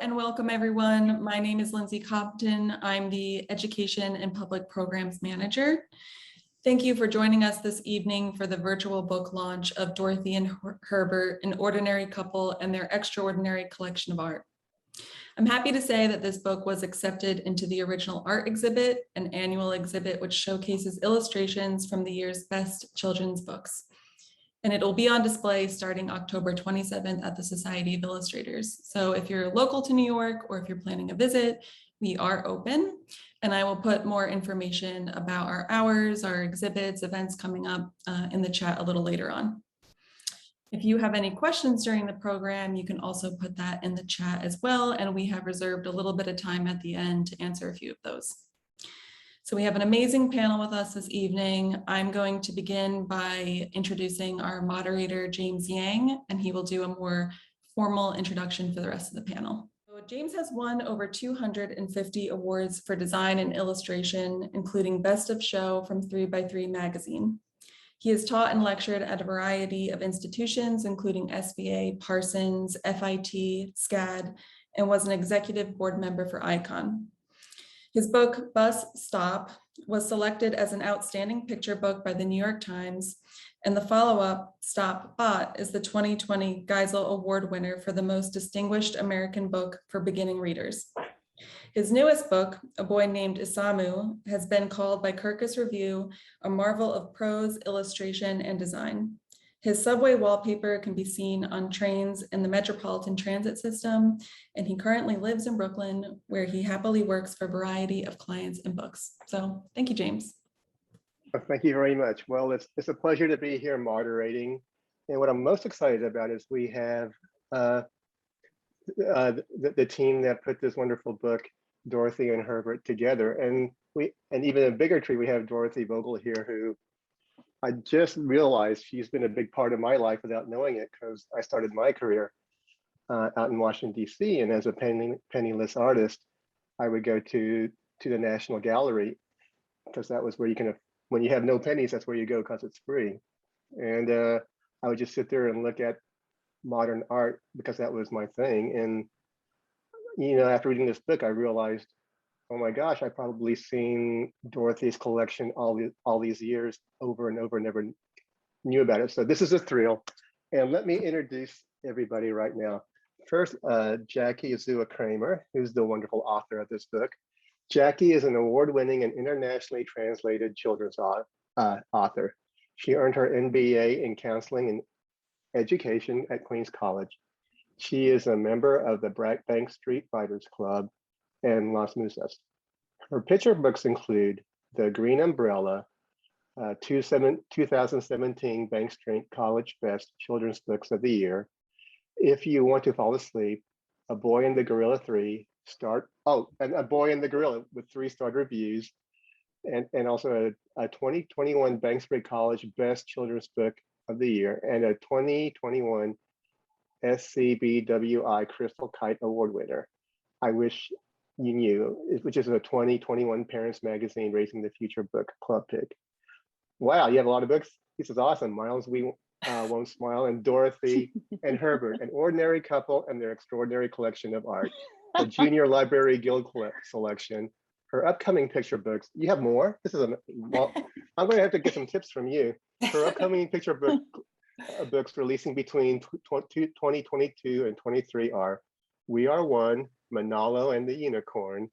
and welcome everyone. My name is Lindsay Compton. I'm the Education and Public Programs Manager. Thank you for joining us this evening for the virtual book launch of Dorothy and Herbert, An Ordinary Couple and Their Extraordinary Collection of Art. I'm happy to say that this book was accepted into the original art exhibit, an annual exhibit which showcases illustrations from the year's best children's books. And it will be on display starting October 27th at the Society of Illustrators. So if you're local to New York or if you're planning a visit, we are open. And I will put more information about our hours, our exhibits, events coming up in the chat a little later on. If you have any questions during the program, you can also put that in the chat as well. And we have reserved a little bit of time at the end to answer a few of those. So we have an amazing panel with us this evening. I'm going to begin by introducing our moderator, James Yang, and he will do a more formal introduction for the rest of the panel. So James has won over 250 awards for design and illustration, including Best of Show from 3x3 magazine. He has taught and lectured at a variety of institutions, including SVA, Parsons, FIT, SCAD, and was an executive board member for ICON. His book, Bus Stop, was selected as an outstanding picture book by the New York Times, and the follow-up, Stop Bot, is the 2020 Geisel Award winner for the most distinguished American book for beginning readers. His newest book, A Boy Named Isamu, has been called by Kirkus Review a marvel of prose, illustration, and design. His subway wallpaper can be seen on trains in the Metropolitan Transit System, and he currently lives in Brooklyn, where he happily works for a variety of clients and books. So thank you, James. Thank you very much. Well, it's a pleasure to be here moderating. And what I'm most excited about is we have the team that put this wonderful book, Dorothy and Herbert, together. And even a bigger treat, we have Dorothy Vogel here, who I just realized she's been a big part of my life without knowing it, because I started my career out in Washington, D.C. And as a penniless artist, I would go to the National Gallery, because that was where you can, when you have no pennies, that's where you go because it's free. And I would just sit there and look at modern art because that was my thing. And, you know, after reading this book, I realized, oh my gosh, I've probably seen Dorothy's collection all these years over and over and never knew about it. So this is a thrill. And let me introduce everybody right now. First, Jackie Azúa Kramer, who's the wonderful author of this book. Jackie is an award-winning and internationally translated children's author. She earned her MBA in counseling and education at Queens College. She is a member of the Bank Street Writers Club and Las Musas. Her picture books include The Green Umbrella, 2017 Bank Street College Best Children's Books of the Year, If You Want to Fall Asleep, A Boy and the Gorilla 3, and A Boy and the Gorilla with 3-star reviews, and also a 2021 Bank Street College Best Children's Book of the Year, and a 2021 SCBWI Crystal Kite Award winner. I Wish You Knew, which is a 2021 Parents Magazine Raising the Future Book Club pick. Wow, you have a lot of books. This is awesome. Miles, We Won't Smile, and Dorothy and Herbert, An Ordinary Couple and Their Extraordinary Collection of Art, a Junior Library Guild selection. Her upcoming picture books. You have more? This is well, I'm going to have to get some tips from you. Her upcoming picture books releasing between 2022 and 23 are We Are One, Manalo and the Unicorn,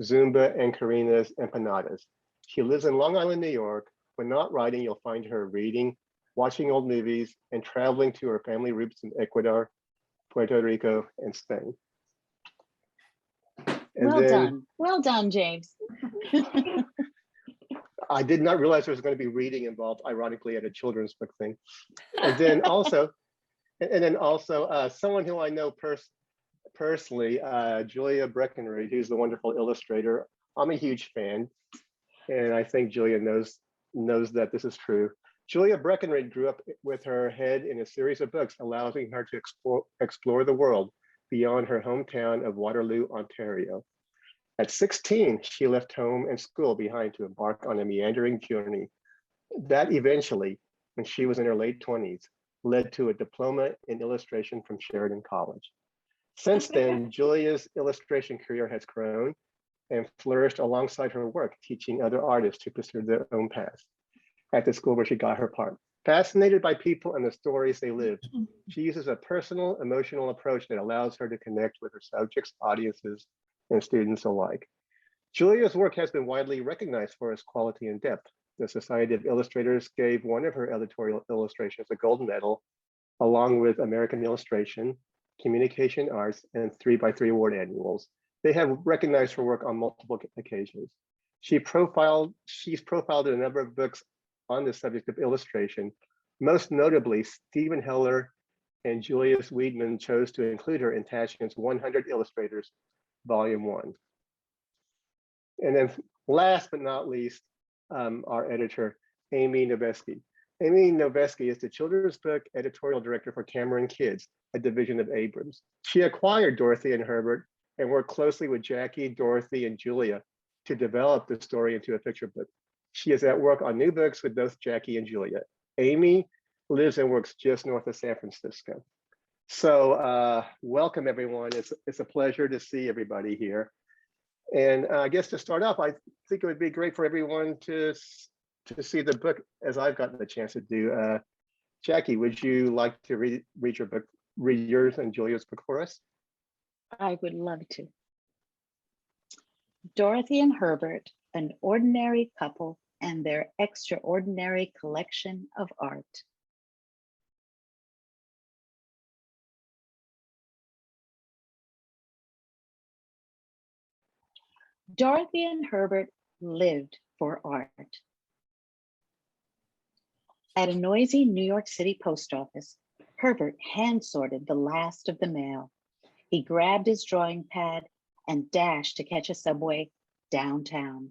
Zumba and Karina's Empanadas. She lives in Long Island, New York. When not writing, you'll find her reading, watching old movies, and traveling to her family roots in Ecuador, Puerto Rico, and Spain. And well done, James. I did not realize there was going to be reading involved, ironically, at a children's book thing. And then also, someone who I know personally, Julia Breckenreid, who's the wonderful illustrator. I'm a huge fan, and I think Julia knows that this is true. Julia Breckenreid grew up with her head in a series of books, allowing her to explore the world beyond her hometown of Waterloo, Ontario. At 16, she left home and school behind to embark on a meandering journey that eventually, when she was in her late 20s, led to a diploma in illustration from Sheridan College. Since then, Julia's illustration career has grown and flourished alongside her work, teaching other artists to pursue their own paths at the school where she got her part. Fascinated by people and the stories they live, she uses a personal, emotional approach that allows her to connect with her subjects, audiences, and students alike. Julia's work has been widely recognized for its quality and depth. The Society of Illustrators gave one of her editorial illustrations a gold medal, along with American Illustration, Communication Arts, and 3x3 award annuals. They have recognized her work on multiple occasions. She's profiled in a number of books on the subject of illustration. Most notably, Stephen Heller and Julius Weidman chose to include her in Taschen's 100 Illustrators, Volume 1. And then last but not least, our editor, Amy Novesky. Amy Novesky is the children's book editorial director for Cameron Kids, a division of Abrams. She acquired Dorothy and Herbert and worked closely with Jackie, Dorothy, and Julia to develop the story into a picture book. She is at work on new books with both Jackie and Julia. Amy lives and works just north of San Francisco. So welcome everyone. It's a pleasure to see everybody here. And I guess to start off, I think it would be great for everyone to see the book as I've gotten the chance to do. Jackie, would you like to read your book, read yours and Julia's book for us? I would love to. Dorothy and Herbert, an ordinary couple and their extraordinary collection of art. Dorothy and Herbert lived for art. At a noisy New York City post office, Herbert hand-sorted the last of the mail. He grabbed his drawing pad and dashed to catch a subway downtown.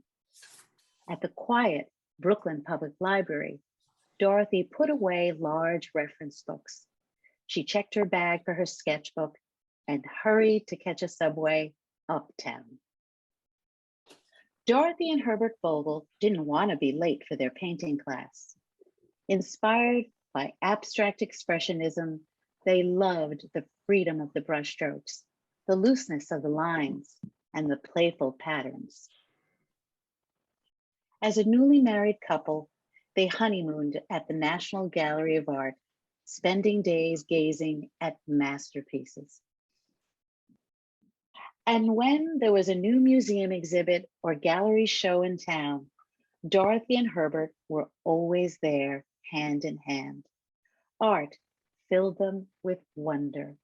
At the quiet Brooklyn Public Library, Dorothy put away large reference books. She checked her bag for her sketchbook and hurried to catch a subway uptown. Dorothy and Herbert Vogel didn't want to be late for their painting class. Inspired by abstract expressionism, they loved the freedom of the brushstrokes, the looseness of the lines, and the playful patterns. As a newly married couple, they honeymooned at the National Gallery of Art, spending days gazing at masterpieces. And when there was a new museum exhibit or gallery show in town, Dorothy and Herbert were always there, hand in hand. Art filled them with wonder.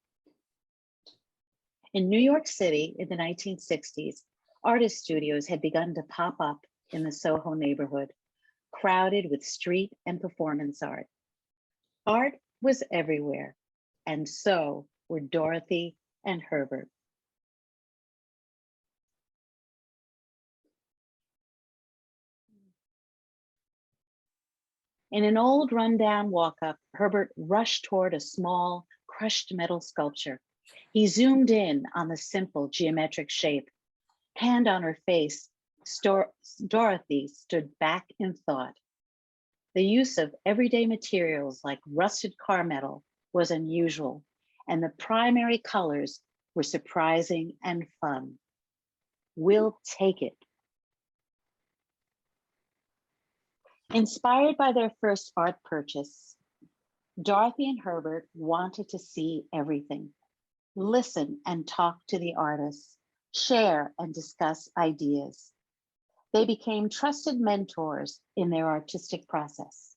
In New York City in the 1960s, artist studios had begun to pop up in the Soho neighborhood, crowded with street and performance art. Art was everywhere, and so were Dorothy and Herbert. In an old rundown walk-up, Herbert rushed toward a small, crushed metal sculpture. He zoomed in on the simple geometric shape. Hand on her face, Dorothy stood back in thought. The use of everyday materials like rusted car metal was unusual, and the primary colors were surprising and fun. We'll take it. Inspired by their first art purchase, Dorothy and Herbert wanted to see everything, listen and talk to the artists, share and discuss ideas. They became trusted mentors in their artistic process.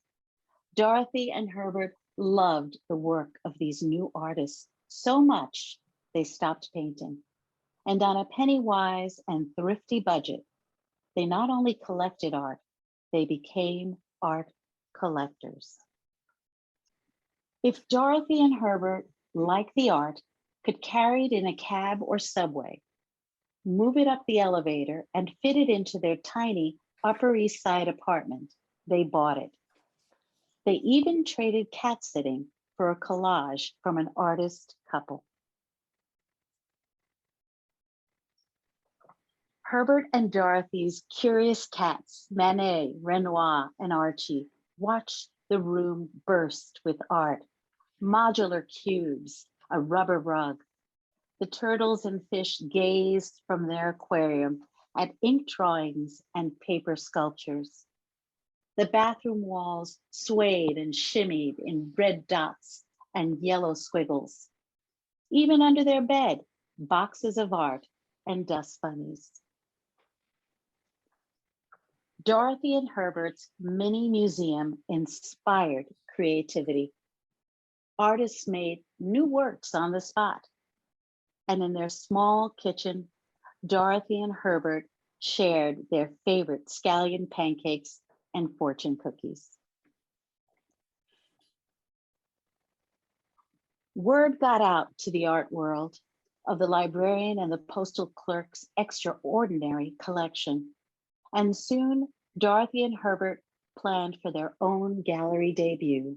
Dorothy and Herbert loved the work of these new artists so much they stopped painting. And on a penny-wise and thrifty budget, they not only collected art, they became art collectors. If Dorothy and Herbert, like the art, could carry it in a cab or subway, move it up the elevator and fit it into their tiny Upper East Side apartment, they bought it. They even traded cat sitting for a collage from an artist couple. Herbert and Dorothy's curious cats, Manet, Renoir, and Archie, watched the room burst with art, modular cubes, a rubber rug. The turtles and fish gazed from their aquarium at ink drawings and paper sculptures. The bathroom walls swayed and shimmied in red dots and yellow squiggles. Even under their bed, boxes of art and dust bunnies. Dorothy and Herbert's mini museum inspired creativity. Artists made new works on the spot. And in their small kitchen, Dorothy and Herbert shared their favorite scallion pancakes and fortune cookies. Word got out to the art world of the librarian and the postal clerk's extraordinary collection. And soon, Dorothy and Herbert planned for their own gallery debut.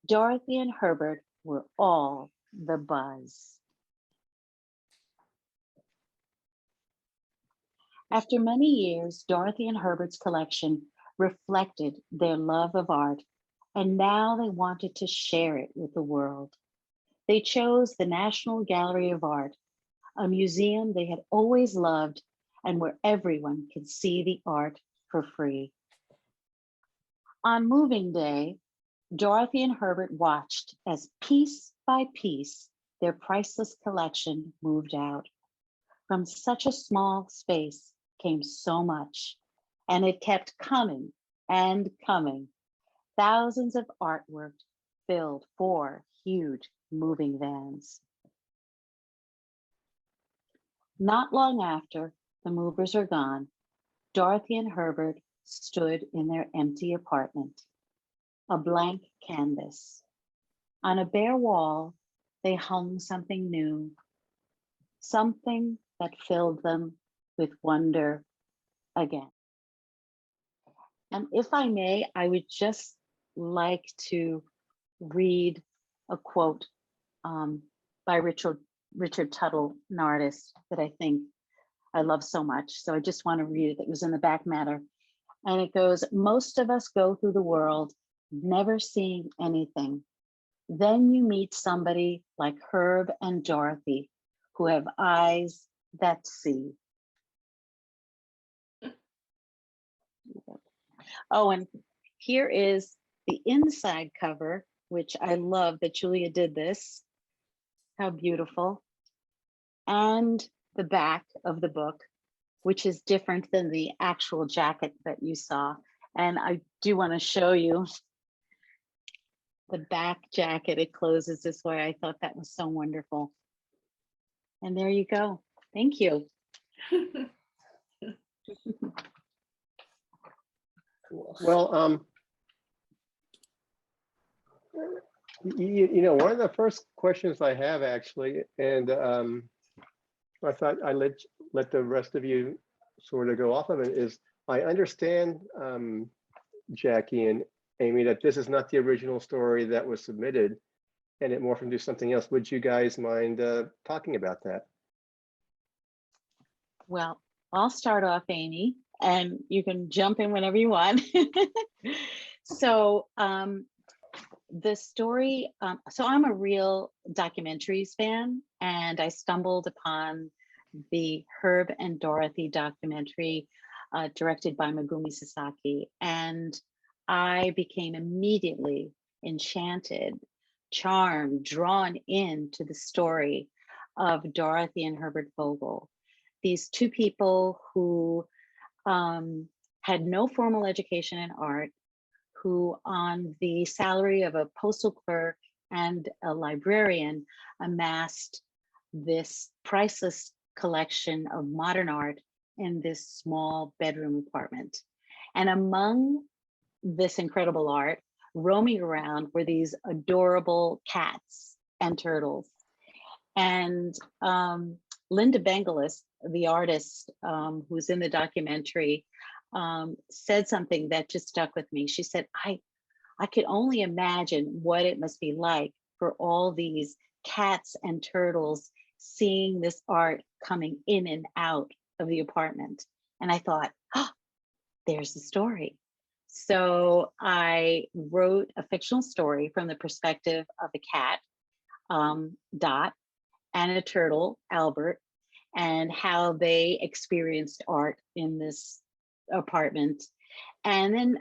Dorothy and Herbert were all the buzz. After many years, Dorothy and Herbert's collection reflected their love of art, and now they wanted to share it with the world. They chose the National Gallery of Art, a museum they had always loved and where everyone could see the art for free. On moving day, Dorothy and Herbert watched as piece by piece their priceless collection moved out. From such a small space came so much, and it kept coming and coming. Thousands of artwork filled 4 huge moving vans. Not long after the movers are gone, Dorothy and Herbert stood in their empty apartment, a blank canvas. On a bare wall, they hung something new, something that filled them with wonder again. And if I may, I would just like to read a quote by Richard Tuttle, an artist that I think I love so much. So I just want to read it. It was in the back matter. And it goes, most of us go through the world never seeing anything. Then you meet somebody like Herb and Dorothy who have eyes that see. Oh, and here is the inside cover, which I love that Julia did this. How beautiful. And the back of the book, which is different than the actual jacket that you saw. And I do want to show you the back jacket. It closes this way. I thought that was so wonderful. And there you go. Thank you. Well, you know, one of the first questions I have actually, and I thought I let the rest of you sort of go off of it, is I understand, Jackie and Amy, that this is not the original story that was submitted and it morphed into something else. Would you guys mind talking about that? Well, I'll start off, Amy, and you can jump in whenever you want. So the story, so I'm a real documentaries fan, and I stumbled upon the Herb and Dorothy documentary directed by Megumi Sasaki, and I became immediately enchanted, charmed, drawn into the story of Dorothy and Herbert Vogel. These two people who had no formal education in art, who on the salary of a postal clerk and a librarian amassed this priceless collection of modern art in this small bedroom apartment. And among this incredible art, roaming around were these adorable cats and turtles. And Linda Bengelis, the artist who's in the documentary, said something that just stuck with me. She said, I could only imagine what it must be like for all these cats and turtles seeing this art coming in and out of the apartment. And I thought, oh, there's the story. So I wrote a fictional story from the perspective of a cat, Dot, and a turtle, Albert, and how they experienced art in this apartment. And then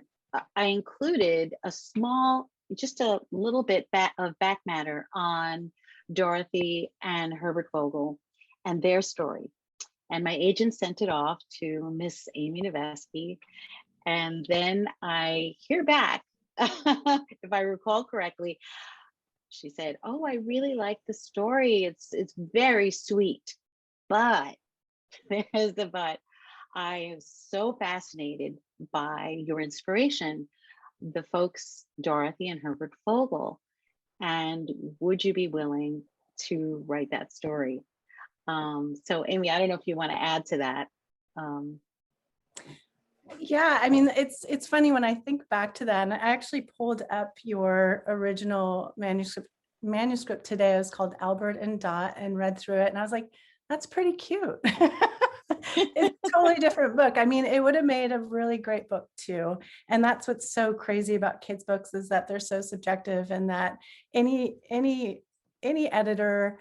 I included a small, just a little bit of back matter on Dorothy and Herbert Vogel and their story. And my agent sent it off to Miss Amy Novesky. And then I hear back, if I recall correctly, she said, "Oh, I really like the story. It's very sweet, but," there's the but, "I am so fascinated by your inspiration, the folks, Dorothy and Herbert Vogel, and would you be willing to write that story?" So Amy, I don't know if you want to add to that. Um, Yeah, I mean, it's funny when I think back to that, and I actually pulled up your original manuscript today. It was called Albert and Dot, and read through it, and I was like, that's pretty cute. It's a totally different book. I mean, it would have made a really great book too. And that's what's so crazy about kids' books, is that they're so subjective, and that any editor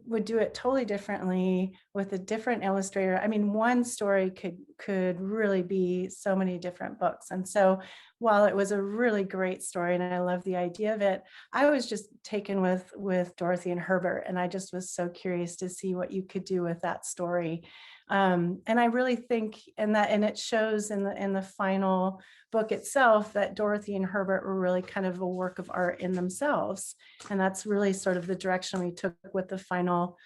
would do it totally differently with a different illustrator. I mean, one story could really be so many different books. And so while it was a really great story and I love the idea of it, I was just taken with Dorothy and Herbert, and I just was so curious to see what you could do with that story. And I really think, and it shows in the final book itself, that Dorothy and Herbert were really kind of a work of art in themselves. And that's really sort of the direction we took with the final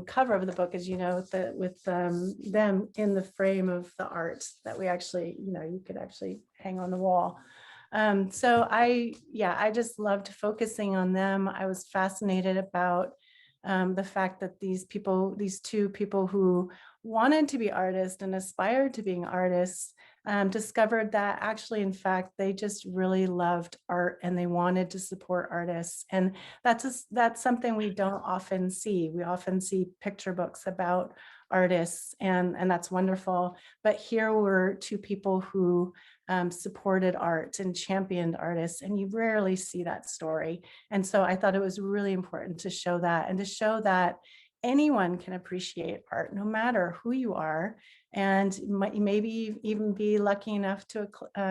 cover of the book, as you know, with them in the frame of the art that we actually, you could actually hang on the wall. So I just loved focusing on them. I was fascinated about the fact that these two people who wanted to be artists and aspired to being artists, discovered that actually, in fact, they just really loved art and they wanted to support artists. And that's something we don't often see. We often see picture books about artists, and that's wonderful. But here were two people who supported art and championed artists, and you rarely see that story. And so I thought it was really important to show that, and to show that anyone can appreciate art, no matter who you are, and maybe even be lucky enough to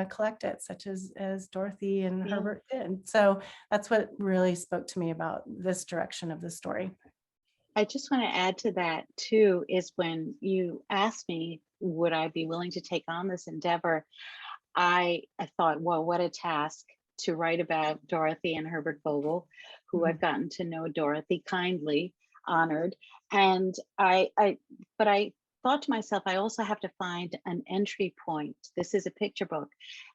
collect it, such as Dorothy and Herbert did. So that's what really spoke to me about this direction of the story. I just want to add to that too, is when you asked me, would I be willing to take on this endeavor? I thought, well, what a task to write about Dorothy and Herbert Vogel, who I've gotten to know Dorothy, kindly honored. And but I thought to myself, I also have to find an entry point. This is a picture book.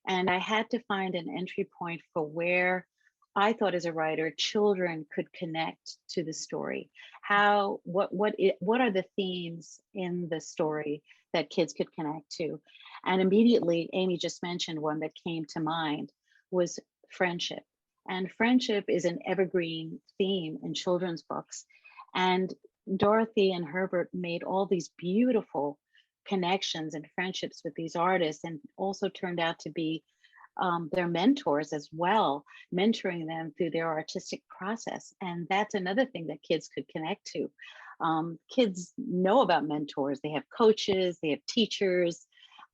And I had to find an entry point for where I thought, as a writer, children could connect to the story. What are the themes in the story that kids could connect to? And immediately, Amy just mentioned one that came to mind, was friendship. And friendship is an evergreen theme in children's books. And Dorothy and Herbert made all these beautiful connections and friendships with these artists, and also turned out to be their mentors as well, mentoring them through their artistic process. And that's another thing that kids could connect to. Kids know about mentors. They have coaches, they have teachers,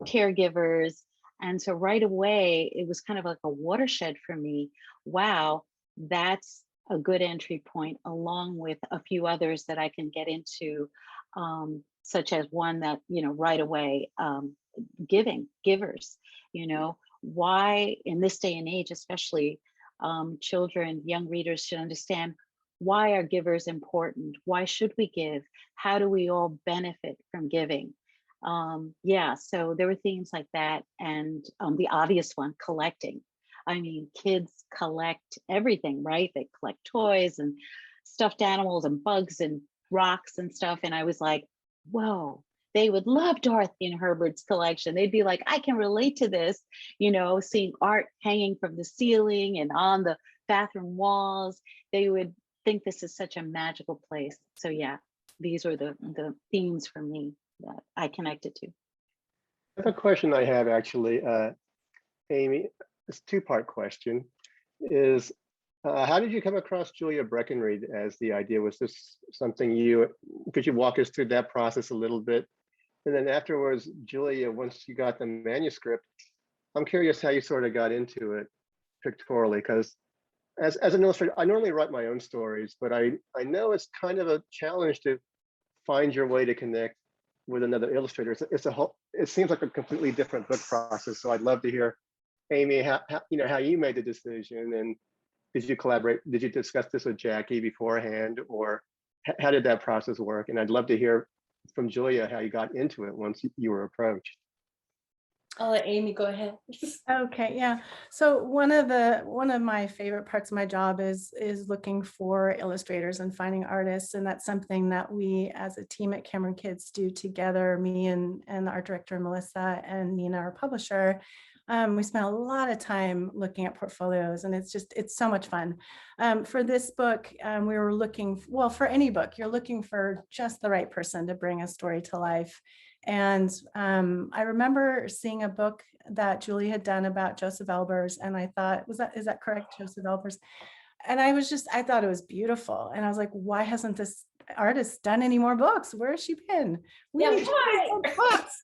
caregivers. And so right away, it was kind of like a watershed for me. Wow, that's a good entry point, along with a few others that I can get into, such as one that, right away, givers, why in this day and age, especially, children, young readers should understand, why are givers important? Why should we give? How do we all benefit from giving? So there were themes like that. And the obvious one, collecting. I mean, kids collect everything, right? They collect toys and stuffed animals and bugs and rocks and stuff. And I was like, whoa, they would love Dorothy and Herbert's collection. They'd be like, I can relate to this, seeing art hanging from the ceiling and on the bathroom walls. They would think this is such a magical place. So yeah, these were the themes for me that I connected to. Another question I have, actually, Amy, this two-part question is, How did you come across Julia Breckenreid as the idea? Was this something could you walk us through that process a little bit? And then afterwards, Julia, once you got the manuscript, I'm curious how you sort of got into it pictorially, because as an illustrator, I normally write my own stories, but I know it's kind of a challenge to find your way to connect with another illustrator. It seems like a completely different book process. So I'd love to hear, Amy, how you made the decision, and did you collaborate? Did you discuss this with Jackie beforehand, or how did that process work? And I'd love to hear from Julia how you got into it once you were approached. I'll let Amy go ahead. Okay, yeah. So one of my favorite parts of my job is looking for illustrators and finding artists, and that's something that we as a team at Cameron Kids do together. Me and the art director Melissa and Nina, our publisher. We spent a lot of time looking at portfolios, and it's so much fun. For this book, we were looking, well, for any book, you're looking for just the right person to bring a story to life. And I remember seeing a book that Julie had done about Joseph Albers, and I thought, is that correct, Joseph Albers? And I thought it was beautiful. And I was like, why hasn't this artist done any more books? Where has she been? We need more books.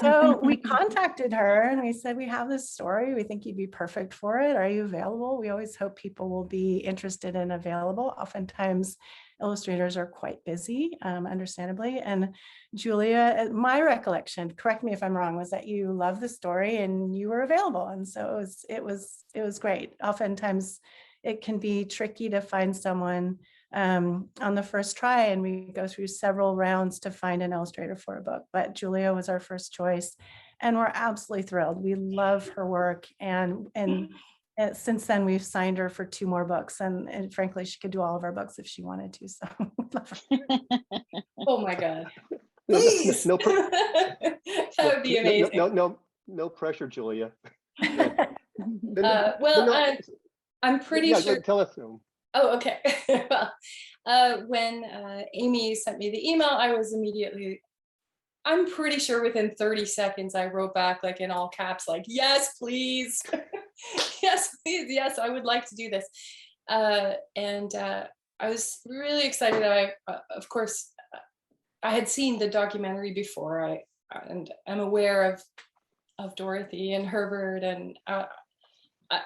So we contacted her and we said, we have this story. We think you'd be perfect for it. Are you available? We always hope people will be interested and available. Oftentimes illustrators are quite busy, understandably. And Julia, my recollection, correct me if I'm wrong, was that you loved the story and you were available. And so it was great. Oftentimes it can be tricky to find someone on the first try, and we go through several rounds to find an illustrator for a book, but Julia was our first choice, and we're absolutely thrilled. We love her work, and since then we've signed her for 2 more books, and frankly she could do all of our books if she wanted to, so Oh my God. Please. That would be amazing. No pressure, Julia. I'm pretty sure. Tell us. Oh, okay. Well, when Amy sent me the email, I'm pretty sure within 30 seconds, I wrote back like in all caps, like, yes, please. Yes, please. Yes, I would like to do this. And I was really excited. Of course, I had seen the documentary before, and I'm aware of Dorothy and Herbert, and I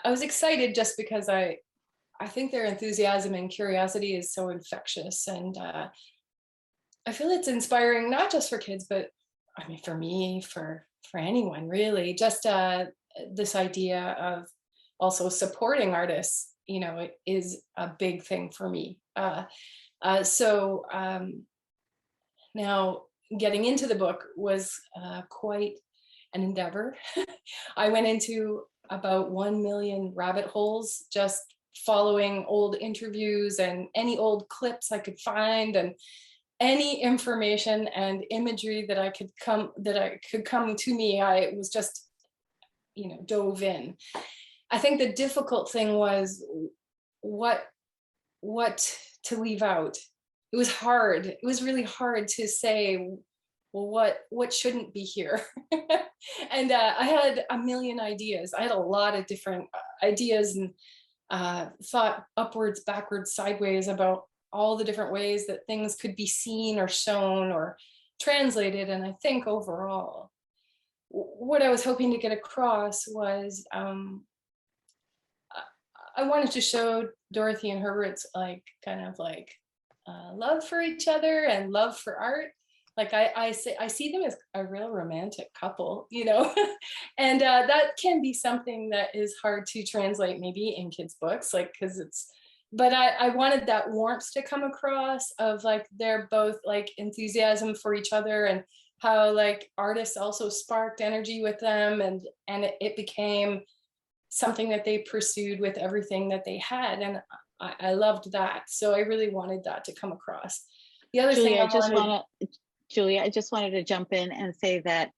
was excited just because I think their enthusiasm and curiosity is so infectious, and I feel it's inspiring, not just for kids, but I mean, for me, for anyone really. Just this idea of also supporting artists, it is a big thing for me. So now getting into the book was quite an endeavor. I went into about 1 million rabbit holes, just following old interviews and any old clips I could find, and any information and imagery that could come to me. I was just, dove in. I think the difficult thing was what to leave out. It was hard. It was really hard to say, well, what shouldn't be here? And I had a million ideas. I had a lot of different ideas, and thought upwards, backwards, sideways about all the different ways that things could be seen or shown or translated. And I think overall, what I was hoping to get across was I wanted to show Dorothy and Herbert's love for each other and love for art. Like I see them as a real romantic couple, and that can be something that is hard to translate maybe in kids' books, but I wanted that warmth to come across of they're both enthusiasm for each other, and how artists also sparked energy with them, and it became something that they pursued with everything that they had. And I loved that. So I really wanted that to come across. The other thing Julia, I just wanted to jump in and say that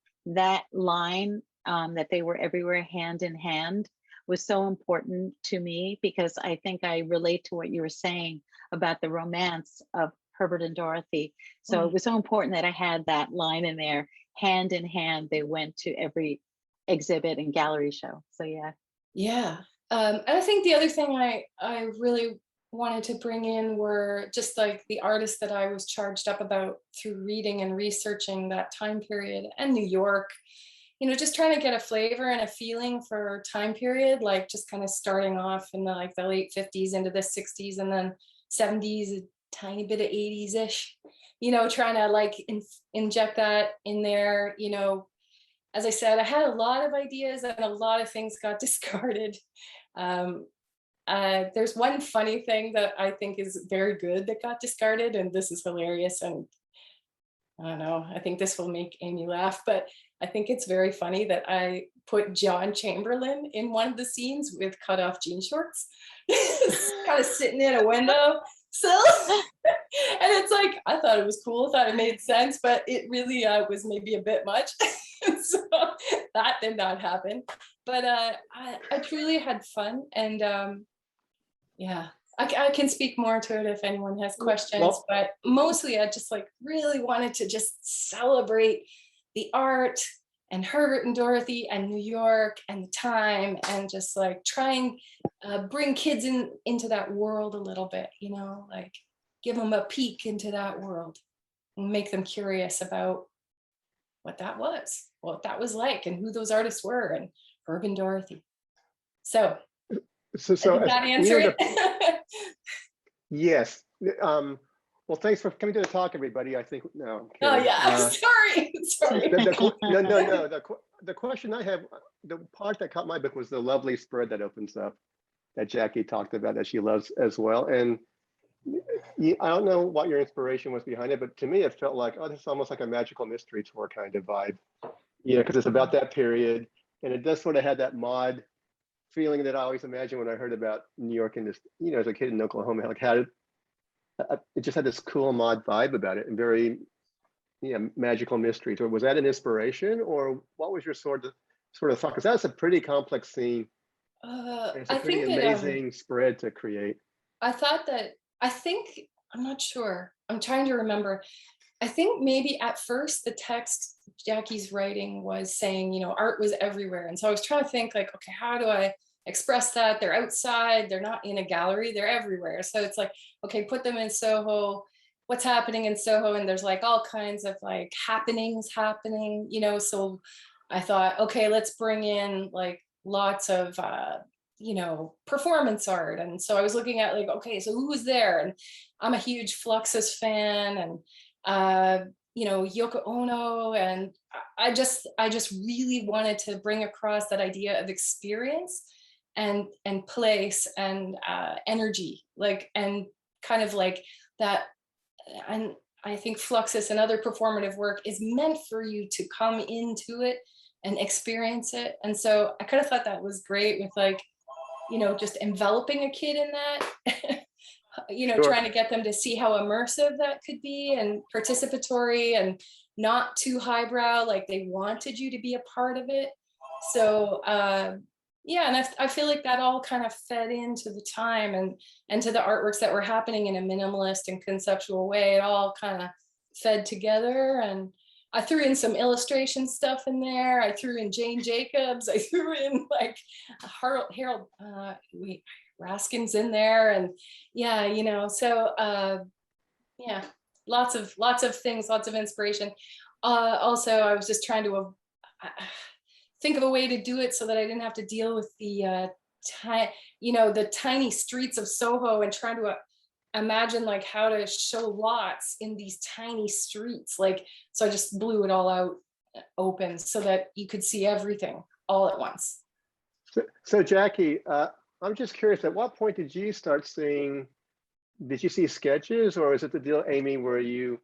line that they were everywhere hand in hand was so important to me, because I think I relate to what you were saying about the romance of Herbert and Dorothy. So it was so important that I had that line in there, hand in hand. They went to every exhibit and gallery show. So yeah. Yeah. And I think the other thing I really wanted to bring in were just like the artists that I was charged up about through reading and researching that time period, and New York, just trying to get a flavor and a feeling for time period, like just kind of starting off in the late 50s into the 60s, and then 70s, a tiny bit of 80s-ish, trying to like inject that in there. As I said, I had a lot of ideas and a lot of things got discarded. There's one funny thing that I think is very good that got discarded, and this is hilarious. And I don't know, I think this will make Amy laugh, but I think it's very funny that I put John Chamberlain in one of the scenes with cut off jean shorts, kind of sitting in a window. So, and it's like, I thought it was cool, thought it made sense, but it really was maybe a bit much. So that did not happen. But I truly had fun. And yeah, I can speak more to it if anyone has questions, but mostly I just like really wanted to just celebrate the art and Herbert and Dorothy and New York and the time, and just like try and bring kids into that world a little bit, like give them a peek into that world and make them curious about what that was, what that was like, and who those artists were, and Herb and Dorothy. So So did that answer it? Yes. Well, thanks for coming to the talk, everybody. I think no. Oh yeah, sorry. The question I have, the part that caught my book was the lovely spread that opens up, that Jackie talked about, that she loves as well. And I don't know what your inspiration was behind it, but to me, it felt like, oh, this is almost like a magical mystery tour kind of vibe, because it's about that period, and it does sort of have that mod feeling that I always imagined when I heard about New York and this, as a kid in Oklahoma, like it just had this cool mod vibe about it, and very, magical mystery. So was that an inspiration, or what was your sort of thought? Because that's a pretty complex scene. It's a pretty amazing spread to create. I'm not sure. I'm trying to remember. I think maybe at first the text Jackie's writing was saying, art was everywhere. And so I was trying to think like, okay, how do I express that? They're outside, they're not in a gallery, they're everywhere. So it's like, okay, put them in Soho. What's happening in Soho? And there's like all kinds of like happenings happening, so I thought, okay, let's bring in like lots of, performance art. And so I was looking at like, okay, so who was there? And I'm a huge Fluxus fan, and Yoko Ono, and I just really wanted to bring across that idea of experience and place and energy, like, and kind of like that. And I think Fluxus and other performative work is meant for you to come into it and experience it. And so I kind of thought that was great with like, just enveloping a kid in that, Sure. trying to get them to see how immersive that could be, and participatory, and not too highbrow, like they wanted you to be a part of it. So yeah, and I feel like that all kind of fed into the time and to the artworks that were happening in a minimalist and conceptual way. It all kind of fed together, and I threw in some illustration stuff in there. I threw in Jane Jacobs. I threw in like Harold Raskin's in there, and yeah, so yeah, lots of things, lots of inspiration. Also, I was just trying to think of a way to do it so that I didn't have to deal with the the tiny streets of Soho, and trying to imagine like how to show lots in these tiny streets. Like, so I just blew it all out open so that you could see everything all at once. So Jackie, I'm just curious, at what point did you start seeing, did you see sketches, or is it the deal, Amy, where you,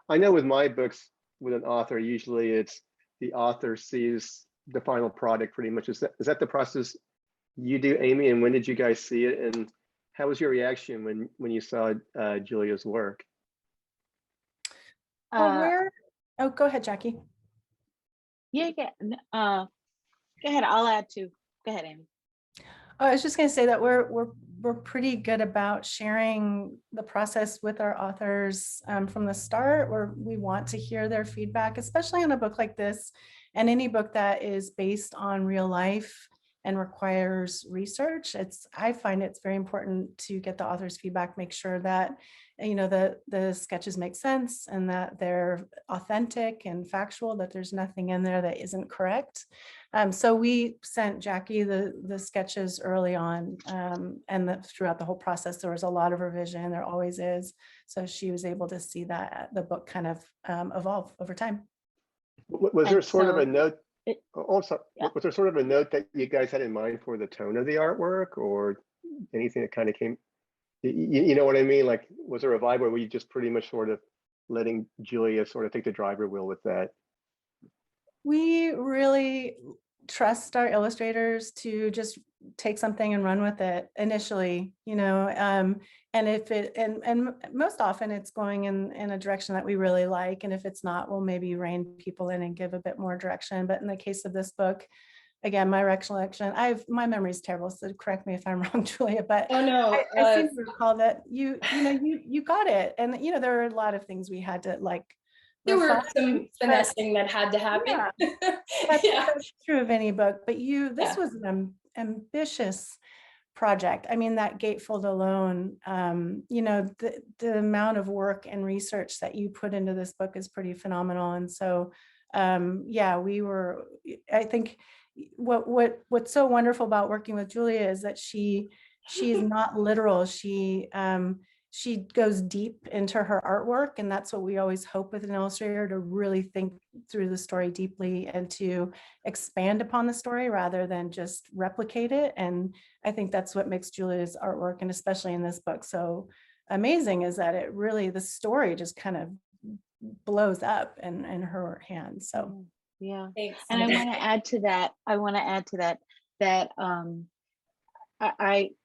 I know with my books with an author, usually it's the author sees the final product pretty much. Is that the process you do, Amy? And when did you guys see it? And how was your reaction when you saw Julia's work? Oh, go ahead, Jackie. Yeah, go ahead. I'll add too. Go ahead, Amy. I was just going to say that we're pretty good about sharing the process with our authors from the start, where we want to hear their feedback, especially on a book like this, and any book that is based on real life. and requires research, I find it's very important to get the author's feedback, make sure that, you know, the sketches make sense and that they're authentic and factual, that there's nothing in there that isn't correct. So we sent Jackie the sketches early on, and throughout the whole process, there was a lot of revision. There always is. So she was able to see that the book kind of evolve over time. Was there sort of a note? it- Also, Yeah. was there sort of a note that you guys had in mind for the tone of the artwork, or anything that kind of came? You know what I mean? Like, was there a vibe where we just pretty much sort of letting Julia sort of take the driver wheel with that? We really trust our illustrators to just take something and run with it initially, you know, and if it, and most often it's going in a direction that we really like. And if it's not, we'll maybe rein people in and give a bit more direction. But in the case of this book, again, my recollection, my memory is terrible, so correct me if I'm wrong, Julia, but Oh, no. I seem to recall that you got it. And, you know, there were a lot of things we had to like, There were refine, some but- finessing that had to happen. Yeah. Yeah. That's true of any book, but this Yeah. was an ambitious project. I mean, that gatefold alone, you know, the amount of work and research that you put into this book is pretty phenomenal. And so, yeah, I think what's so wonderful about working with Julia is that she's not literal. She goes deep into her artwork, and that's what we always hope with an illustrator, to really think through the story deeply and to expand upon the story rather than just replicate it. And I think that's what makes Julia's artwork, and especially in this book, so amazing, is that the story just kind of blows up in her hands. So Yeah. Thanks. And I want to add to that, that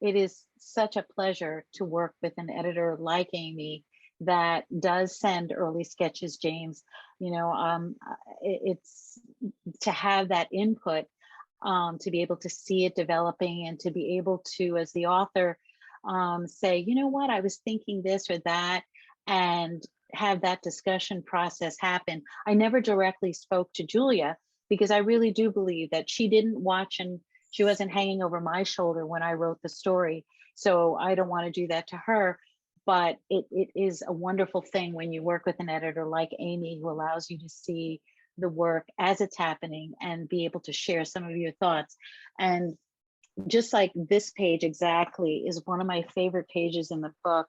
it is such a pleasure to work with an editor like Amy that does send early sketches, James. You know, it's to have that input, to be able to see it developing and to be able to, as the author, say, you know what, I was thinking this or that, and have that discussion process happen. I never directly spoke to Julia because I really do believe that she didn't watch and she wasn't hanging over my shoulder when I wrote the story. So I don't want to do that to her. But it is a wonderful thing when you work with an editor like Amy, who allows you to see the work as it's happening and be able to share some of your thoughts. And just like this page exactly is one of my favorite pages in the book.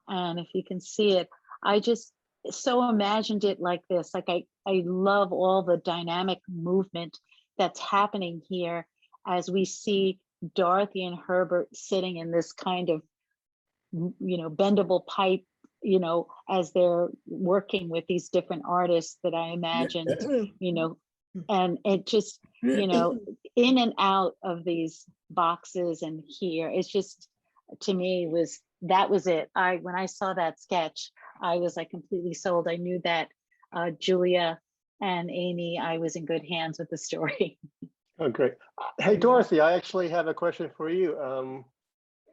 And if you can see it, I just so imagined it like this. Like I love all the dynamic movement that's happening here as we see Dorothy and Herbert sitting in this kind of, you know, bendable pipe, you know, as they're working with these different artists that I imagined, you know, and it just, you know, in and out of these boxes and here, it's just, to me, that was it. When I saw that sketch, I was like completely sold. I knew that Julia and Amy, I was in good hands with the story. Oh, great. Hey, Dorothy, I actually have a question for you.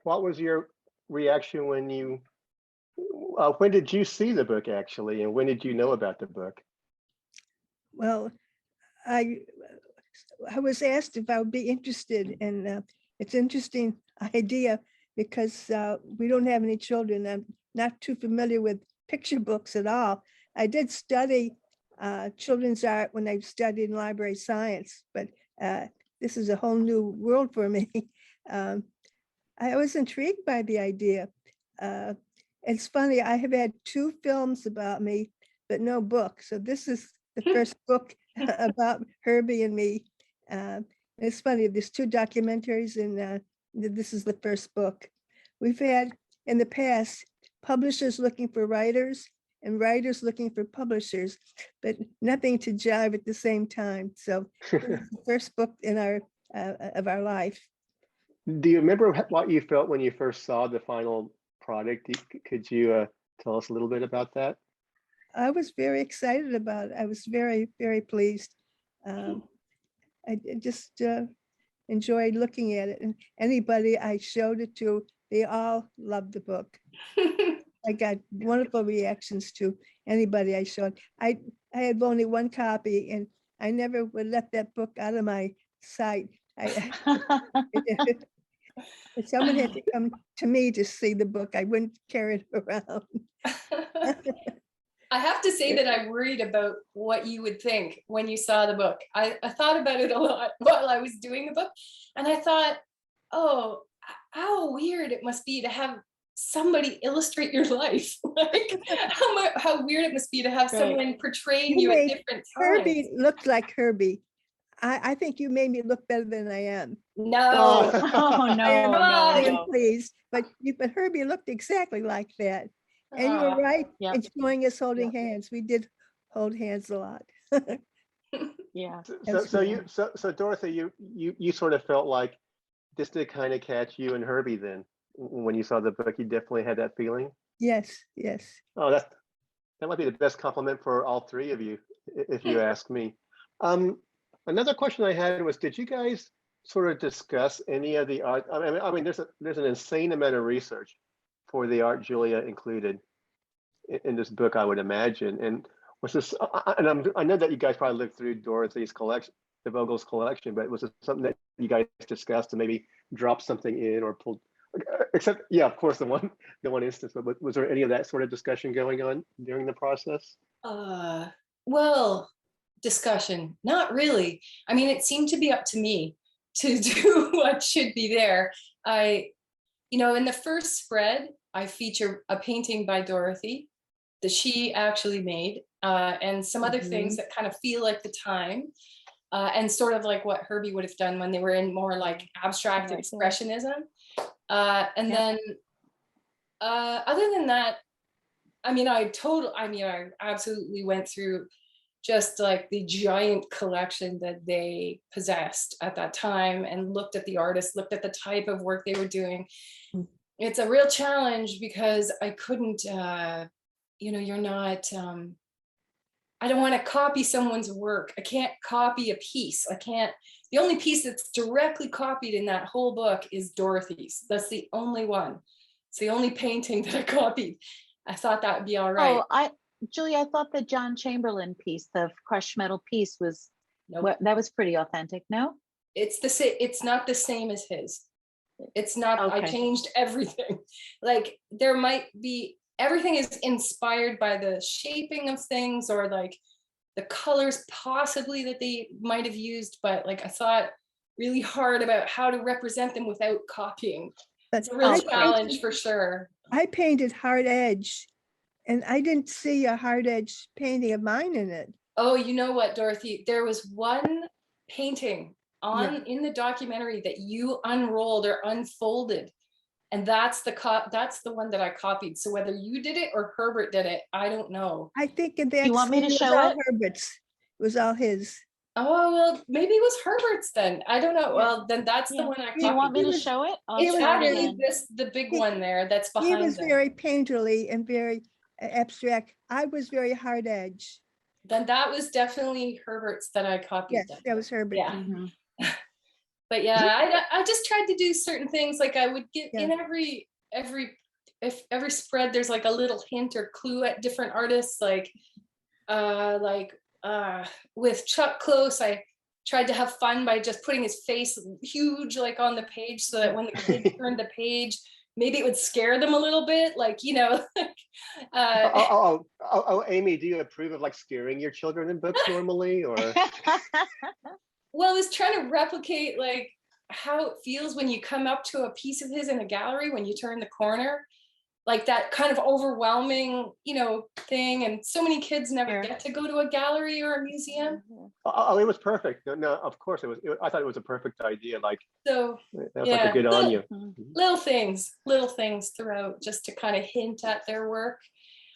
What was your reaction when did you see the book actually, and when did you know about the book? Well, I was asked if I would be interested, and it's an interesting idea because we don't have any children. I'm not too familiar with picture books at all. I did study children's art when I studied in library science, but this is a whole new world for me. I was intrigued by the idea. It's funny, I have had 2 films about me, but no book. So this is the first book about Herbie and me. It's funny, there's 2 documentaries and this is the first book. We've had in the past publishers looking for writers and writers looking for publishers, but nothing to jive at the same time. So this is the first book in of our life. Do you remember what you felt when you first saw the final product? Could you tell us a little bit about that? I was very excited about it. I was very, very pleased. I just enjoyed looking at it, and anybody I showed it to, they all loved the book. I got wonderful reactions to anybody I showed. I had only 1 copy, and I never would let that book out of my sight. I, if someone had to come to me to see the book, I wouldn't carry it around. I have to say that I worried about what you would think when you saw the book. I thought about it a lot while I was doing the book. And I thought, oh, how weird it must be to have somebody illustrate your life. Like how weird it must be to have Right. someone portraying You you at made different times. Herbie looked like Herbie. I think you made me look better than I am. No. Oh, no, I am, no, I am no. pleased, but Herbie looked exactly like that. And you Aw. were right Yep. in showing us holding hands. We did hold hands a lot. Yeah. That's So Dorothy, you sort of felt like this did kind of catch you and Herbie then when you saw the book. You definitely had that feeling. Yes, yes. Oh, that might be the best compliment for all three of you, if you ask me. Another question I had was, did you guys sort of discuss any of the art? I mean, there's an insane amount of research for the art Julia included in this book, I would imagine. And was this? I know that you guys probably looked through Dorothy's collection, the Vogel's collection, but was it something that you guys discussed to maybe drop something in or pull? Except, yeah, of course, the one instance. But was there any of that sort of discussion going on during the process? Well, discussion, not really. I mean, it seemed to be up to me to do what should be there. In the first spread, I feature a painting by Dorothy that she actually made, and some other things that kind of feel like the time, and sort of like what Herbie would have done when they were in more like abstract expressionism. And then, other than that, I absolutely went through just like the giant collection that they possessed at that time and looked at the artists, looked at the type of work they were doing. It's a real challenge because I couldn't, you're not, I don't want to copy someone's work. I can't copy a piece. The only piece that's directly copied in that whole book is Dorothy's. That's the only one. It's the only painting that I copied. I thought that would be all right. Oh, Julia, I thought the John Chamberlain piece, the crushed metal piece, was that was pretty authentic. No, it's the same. It's not the same as his. It's not. Okay. I changed everything. Like there might be, everything is inspired by the shaping of things or like the colors possibly that they might have used, but like I thought really hard about how to represent them without copying. It's a real challenge for sure. I painted hard edge, and I didn't see a hard edge painting of mine in it. Oh, you know what, Dorothy? There was one painting in the documentary that you unrolled or unfolded, and that's the one that I copied. So whether you did it or Herbert did it, I don't know. I think in that you want me to show it? Herbert's. It was all his. Oh, well, maybe it was Herbert's then. I don't know. Well, then that's the one I copied. Do you want me to show it? It's actually the big one there that's behind. He was very painterly and very abstract. I was very hard edge. Then that was definitely Herbert's that I copied. Yes, that was Herbert. Yeah. But yeah, I just tried to do certain things. Like I would get in every spread, there's like a little hint or clue at different artists. With Chuck Close, I tried to have fun by just putting his face huge like on the page so that when the kids turned the page, maybe it would scare them a little bit, Amy, do you approve of like scaring your children in books normally, or? Well, I was trying to replicate like how it feels when you come up to a piece of his in a gallery, when you turn the corner, like that kind of overwhelming, thing. And so many kids never get to go to a gallery or a museum. Oh, it was perfect. No, of course it was. I thought it was a perfect idea. Like, so that was like a good on you. Little things throughout just to kind of hint at their work.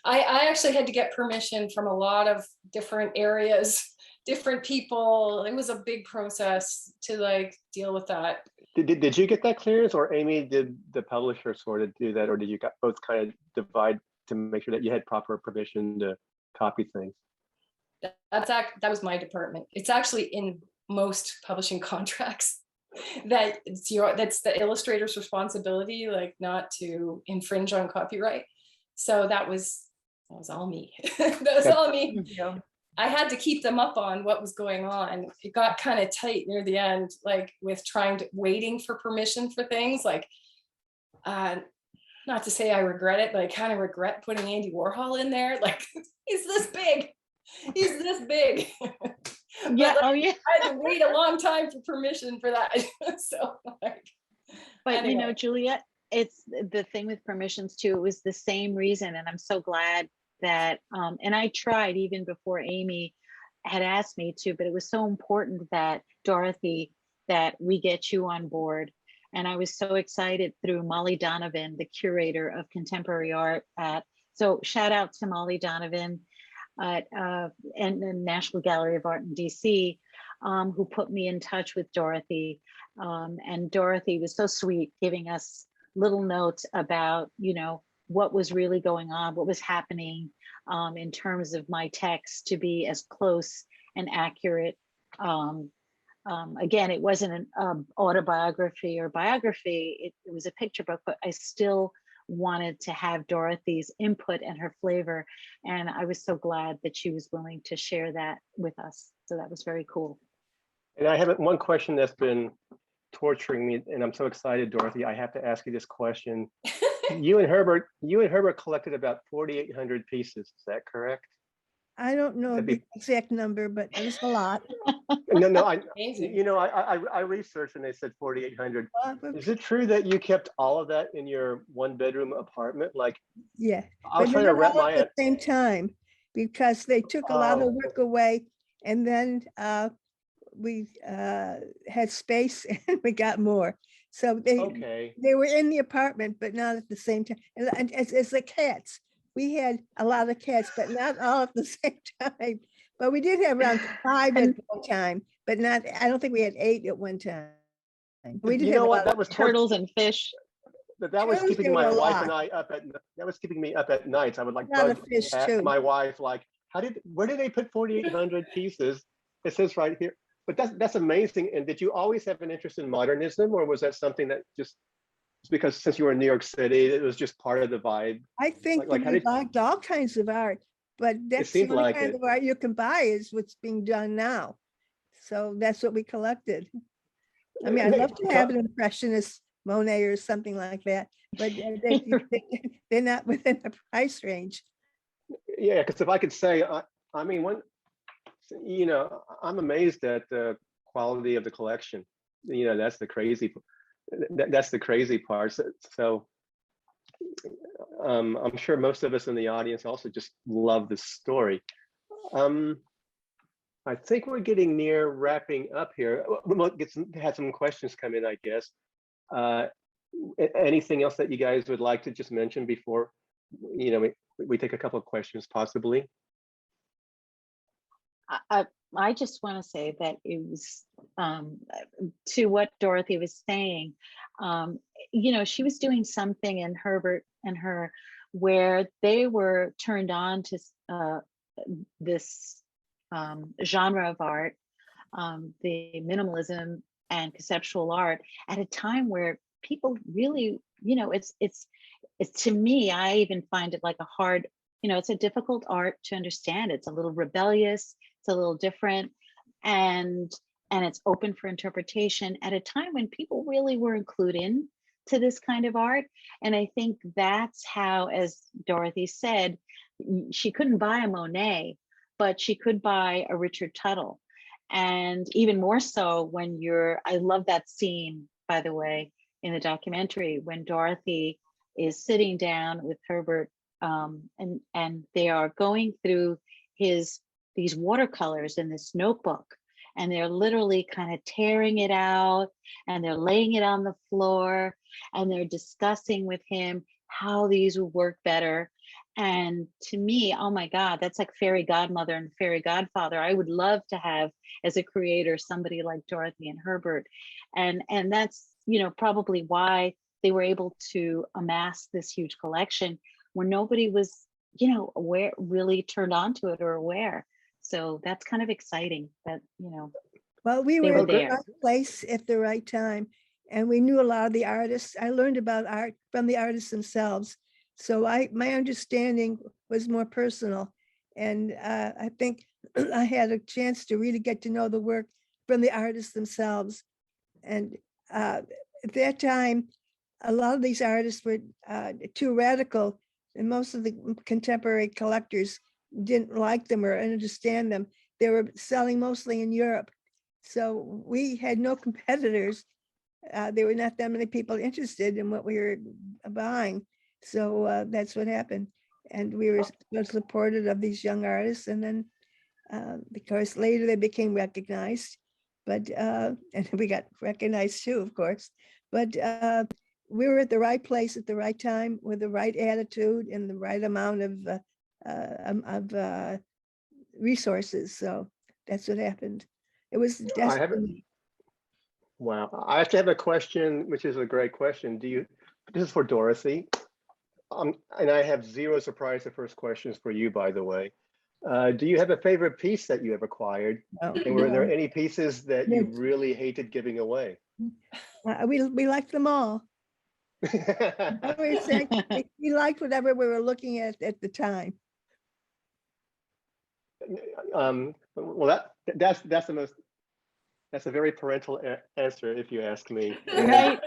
I actually had to get permission from a lot of different areas, different people. It was a big process to like deal with that. Did you get that clearance, or Amy, did the publisher sort of do that, or did you both kind of divide to make sure that you had proper permission to copy things? That was my department. It's actually in most publishing contracts that that's the illustrator's responsibility, like not to infringe on copyright. So that was all me. That was all me. I had to keep them up on what was going on. It got kind of tight near the end, like with waiting for permission for things. Like, not to say I regret it, but I kind of regret putting Andy Warhol in there. Like, he's this big. He's this big. Yeah. But, Oh, yeah. I had to wait a long time for permission for that. So, like, But you know, anyway. Juliet, it's the thing with permissions too. It was the same reason, and I'm so glad that. And I tried even before Amy had asked me to, but it was so important that Dorothy, that we get you on board. And I was so excited through Molly Donovan, the curator of contemporary art at. So shout out to Molly Donovan at and the National Gallery of Art in DC, who put me in touch with Dorothy. And Dorothy was so sweet, giving us little notes about, you know, what was really going on, what was happening in terms of my text to be as close and accurate. Again, it wasn't an autobiography or biography, it was a picture book, but I still wanted to have Dorothy's input and her flavor. And I was so glad that she was willing to share that with us. So that was very cool. And I have one question that's been torturing me, and I'm so excited, Dorothy. I have to ask you this question. You and Herbert collected about 4,800 pieces. Is that correct? I don't know That'd the be- exact number, but it was a lot. No, Amazing. you know, I researched and they said 4,800. But Is it true that you kept all of that in your one-bedroom apartment? Like, yeah, I was but trying to not wrap all my at the same time, because they took a lot of Oh. work away, and then we had space and we got more. So okay. they were in the apartment, but not at the same time. And as the cats, we had a lot of cats, but not all at the same time. But we did have around 5 at one time, but not, I don't think we had 8 at one time. We did You have know a what? lot That of was Turtles and fish. that was turtles, keeping there my were a wife lot. and I up at. That was keeping me up at nights. I would like A lot bug of fish ask too. my wife, like, where did they put 4,800 pieces? It says right here. But that's amazing. And did you always have an interest in modernism, or was that something that just because since you were in New York City, it was just part of the vibe? I think Like, that how we did- liked all kinds of art, but that's the seemed only like kind it. of art you can buy is what's being done now. So that's what we collected. I mean, I'd love to have an impressionist Monet or something like that, but they're not within the price range. Yeah, because if I could say, I mean, you know, I'm amazed at the quality of the collection. You know, that's the crazy part. So I'm sure most of us in the audience also just love this story. I think we're getting near wrapping up here. We'll had some questions come in, I guess. Anything else that you guys would like to just mention before, you know, we take a couple of questions possibly? I just want to say that it was to what Dorothy was saying, you know, she was doing something in Herbert and her where they were turned on to this genre of art, the minimalism and conceptual art at a time where people really, you know, it's to me, I even find it like a hard, you know, it's a difficult art to understand. It's a little rebellious, it's a little different, and it's open for interpretation at a time when people really were included in to this kind of art. And I think that's how, as Dorothy said, she couldn't buy a Monet, but she could buy a Richard Tuttle. And even more so when I love that scene, by the way, in the documentary, when Dorothy is sitting down with Herbert and they are going through these watercolors in this notebook, and they're literally kind of tearing it out and they're laying it on the floor and they're discussing with him how these would work better. And to me, oh my God, that's like fairy godmother and fairy godfather. I would love to have, as a creator, somebody like Dorothy and Herbert. And that's, you know, probably why they were able to amass this huge collection when nobody was, you know, aware, really turned on to it or aware. So that's kind of exciting that, you know. Well, we They were were at the there. right place at the right time, and we knew a lot of the artists. I learned about art from the artists themselves. So my understanding was more personal. And I think I had a chance to really get to know the work from the artists themselves. And at that time, a lot of these artists were too radical, and most of the contemporary collectors didn't like them or understand them. They were selling mostly in Europe. So we had no competitors. There were not that many people interested in what we were buying. So that's what happened. And we were so supportive of these young artists. And then, because later they became recognized, but, and we got recognized too, of course. But we were at the right place at the right time with the right attitude and the right amount of resources. So that's what happened. It was I have destiny. Wow. I have to have a question, which is a great question. This is for Dorothy. And I have zero surprise the first questions for you, by the way. Do you have a favorite piece that you have acquired? Oh, And were there no. any pieces that you really hated giving away? We liked them all. I always say we liked whatever we were looking at the time. Well, that's a very parental answer, if you ask me. Right.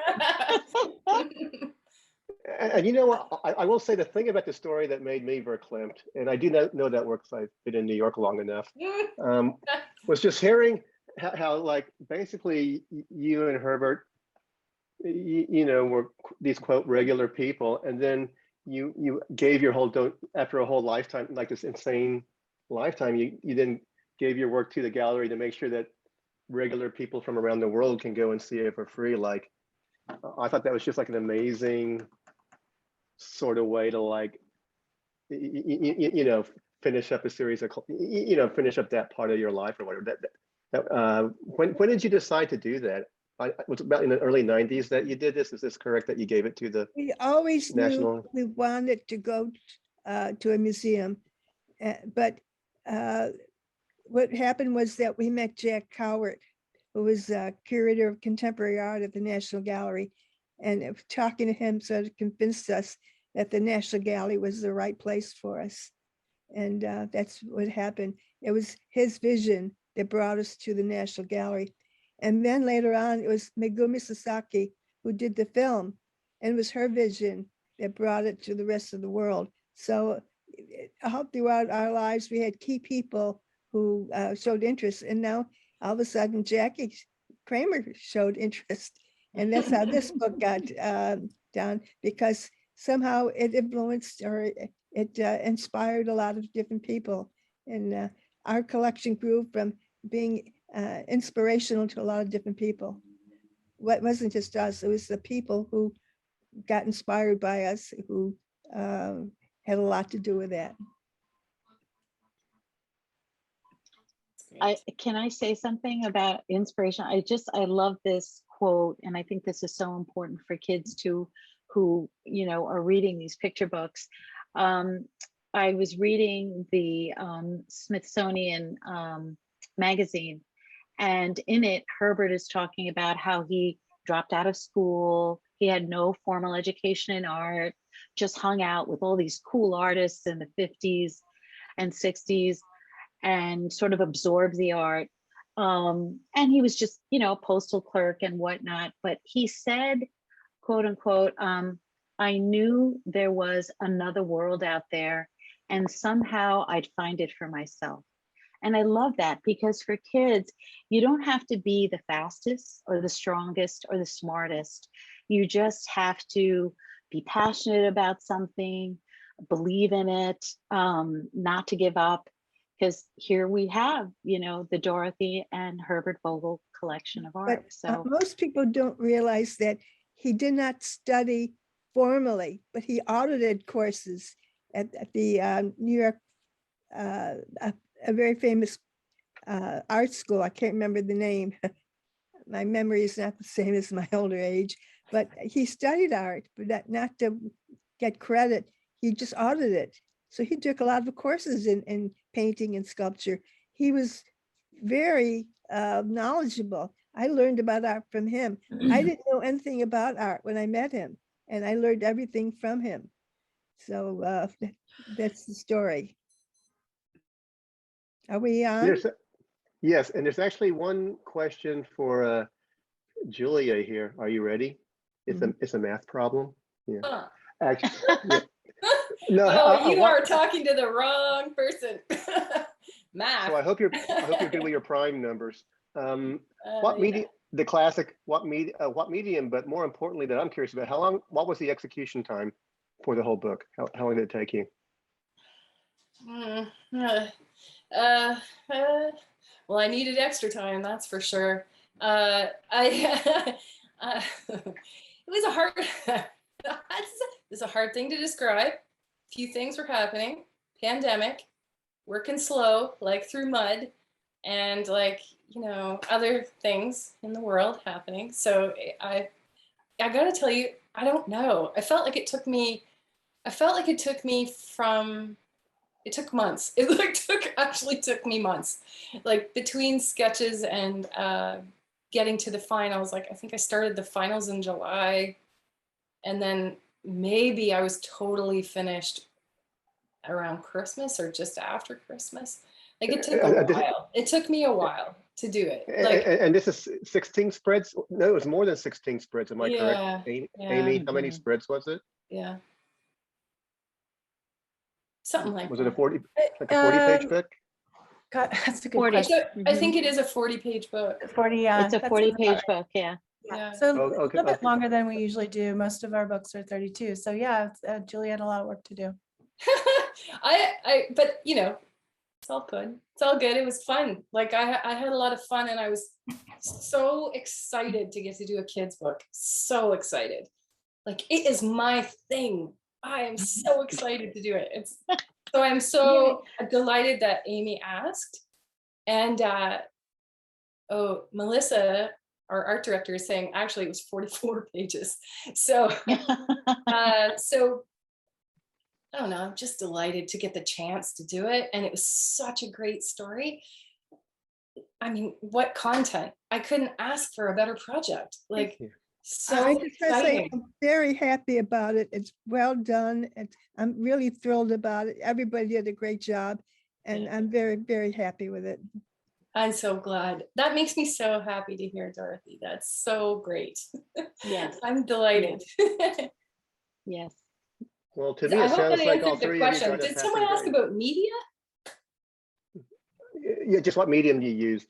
And you know what, I will say the thing about the story that made me verklempt, and I do not know that works, I've been in New York long enough, was just hearing how like basically you and Herbert, you know, were these quote regular people, and then you gave your whole, after a whole lifetime, like this insane lifetime, you then gave your work to the gallery to make sure that regular people from around the world can go and see it for free. Like, I thought that was just like an amazing sort of way to like, you know, finish up a series of, you know, finish up that part of your life or whatever. When did you decide to do that? Was it about in the early 90s that you did this? Is this correct that you gave it to the We always national? knew we wanted to go to a museum, but what happened was that we met Jack Cowart, who was curator of contemporary art at the National Gallery, and talking to him sort of convinced us that the National Gallery was the right place for us. And that's what happened. It was his vision that brought us to the National Gallery. And then later on, it was Megumi Sasaki who did the film, and it was her vision that brought it to the rest of the world. So all throughout our lives, we had key people who showed interest. And now all of a sudden, Jackie Kramer showed interest. And that's how this book got done, because somehow it influenced or it inspired a lot of different people. And our collection grew from being inspirational to a lot of different people. What wasn't just us, it was the people who got inspired by us who had a lot to do with that. Can I say something about inspiration? I love this quote, and I think this is so important for kids too, who, you know, are reading these picture books. I was reading the Smithsonian magazine, and in it, Herbert is talking about how he dropped out of school. He had no formal education in art, just hung out with all these cool artists in the 50s and 60s and sort of absorbed the art. And he was just, you know, a postal clerk and whatnot. But he said, quote unquote, I knew there was another world out there, and somehow I'd find it for myself. And I love that, because for kids, you don't have to be the fastest or the strongest or the smartest. You just have to be passionate about something, believe in it, not to give up. Because here we have, you know, the Dorothy and Herbert Vogel collection of art. But So most people don't realize that he did not study formally, but he audited courses at the New York, a very famous art school. I can't remember the name. My memory is not the same as my older age, but he studied art, but not to get credit. He just audited. So he took a lot of courses in painting and sculpture. He was very knowledgeable. I learned about art from him. I didn't know anything about art when I met him, and I learned everything from him. So that's the story. Are we on? Yes, and there's actually one question for Julia here. Are you ready? It's a math problem. Yeah. Huh. Actually, yeah. No, Oh, you are talking to the wrong person. Math. so I hope you're good with your prime numbers. What Yeah. medium? The classic. What medium? But more importantly, that I'm curious about, how long? What was the execution time for the whole book? How long did it take you? Well, I needed extra time, that's for sure. It was a hard, it's a hard thing to describe. Few things were happening, pandemic, working slow, like through mud, and like, you know, other things in the world happening. So I gotta tell you, I don't know. I felt like it took me from, it took months. It actually took me months, like between sketches and getting to the finals. Like I think I started the finals in July, and then maybe I was totally finished around Christmas or just after Christmas. Like it took a while. It took me a while to do it. Like, and this is 16 spreads? No, it was more than 16 spreads. Am I yeah, correct? Amy, yeah. how many spreads was it? Yeah. Something like Was that. it a 40-page book? God, that's a good 40. question. I think it is a 40-page book. 40, yeah. It's a that 40-page sounds about right. book, yeah. Yeah. So Oh, a okay, little bit okay. longer than we usually do. Most of our books are 32. So yeah, Julie had a lot of work to do. But you know, it's all good. It's all good. It was fun. Like I had a lot of fun, and I was so excited to get to do a kid's book. So excited. Like it is my thing. I am so excited to do it. So I'm so delighted that Amy asked. And Melissa, our art director, is saying actually it was 44 pages. So so I don't know, I'm just delighted to get the chance to do it. And it was such a great story. I mean, what content? I couldn't ask for a better project. Like, so I just want to say exciting. I'm very happy about it. It's well done. And I'm really thrilled about it. Everybody did a great job. And Yeah. I'm very, very happy with it. I'm so glad. That makes me so happy to hear, Dorothy. That's so great. Yes. I'm delighted. Yes. Well, to me, I it hope sounds that like all answered the three of you question. got a Did someone passing ask grade. about media? Yeah, just what medium you used.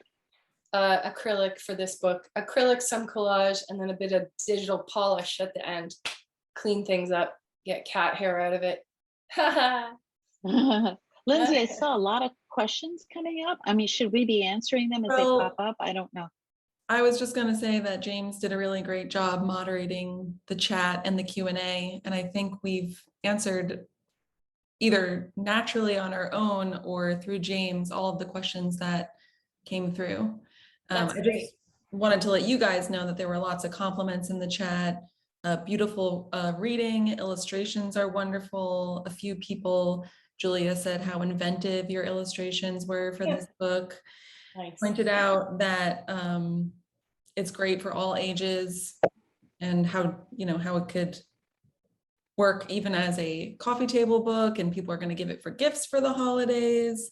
Acrylic for this book. Acrylic, some collage, and then a bit of digital polish at the end. Clean things up, get cat hair out of it. Lindsay, I saw a lot of questions coming up. I mean, should we be answering them as they Well, pop up? I don't know. I was just going to say that James did a really great job moderating the chat and the Q&A, and I think we've answered either naturally on our own or through James all of the questions that came through. That's I great. just wanted to let you guys know that there were lots of compliments in the chat. Beautiful reading, illustrations are wonderful. A few people, Julia said how inventive your illustrations were for this book. Nice. Pointed out that it's great for all ages, and how, you know, how it could work even as a coffee table book, and people are going to give it for gifts for the holidays.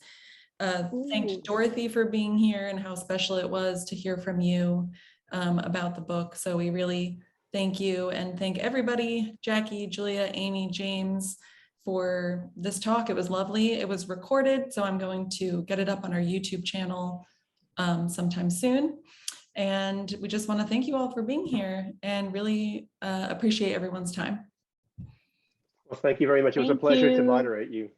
Thanked Dorothy for being here and how special it was to hear from you about the book. So we really thank you, and thank everybody, Jackie, Julia, Amy, James, for this talk. It was lovely. It was recorded, so I'm going to get it up on our YouTube channel sometime soon. And we just want to thank you all for being here and really appreciate everyone's time. Well, thank you very much. It was a Thank pleasure to you. moderate you.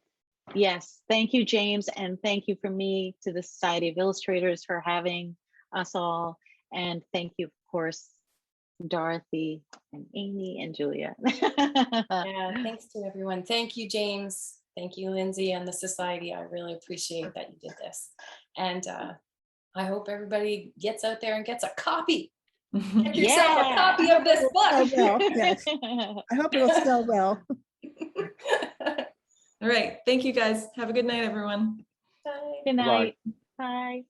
Yes, thank you, James, and thank you from me to the Society of Illustrators for having us all. And thank you, of course, Dorothy and Amy and Julia. Yeah, thanks to everyone. Thank you, James. Thank you, Lindsay, and the Society. I really appreciate that you did this. And I hope everybody gets out there and gets a copy. Get yourself a copy of this book. Oh, well, yes. I hope it'll sell well. All right. Thank you guys. Have a good night, everyone. Bye. Good Bye. night. Bye.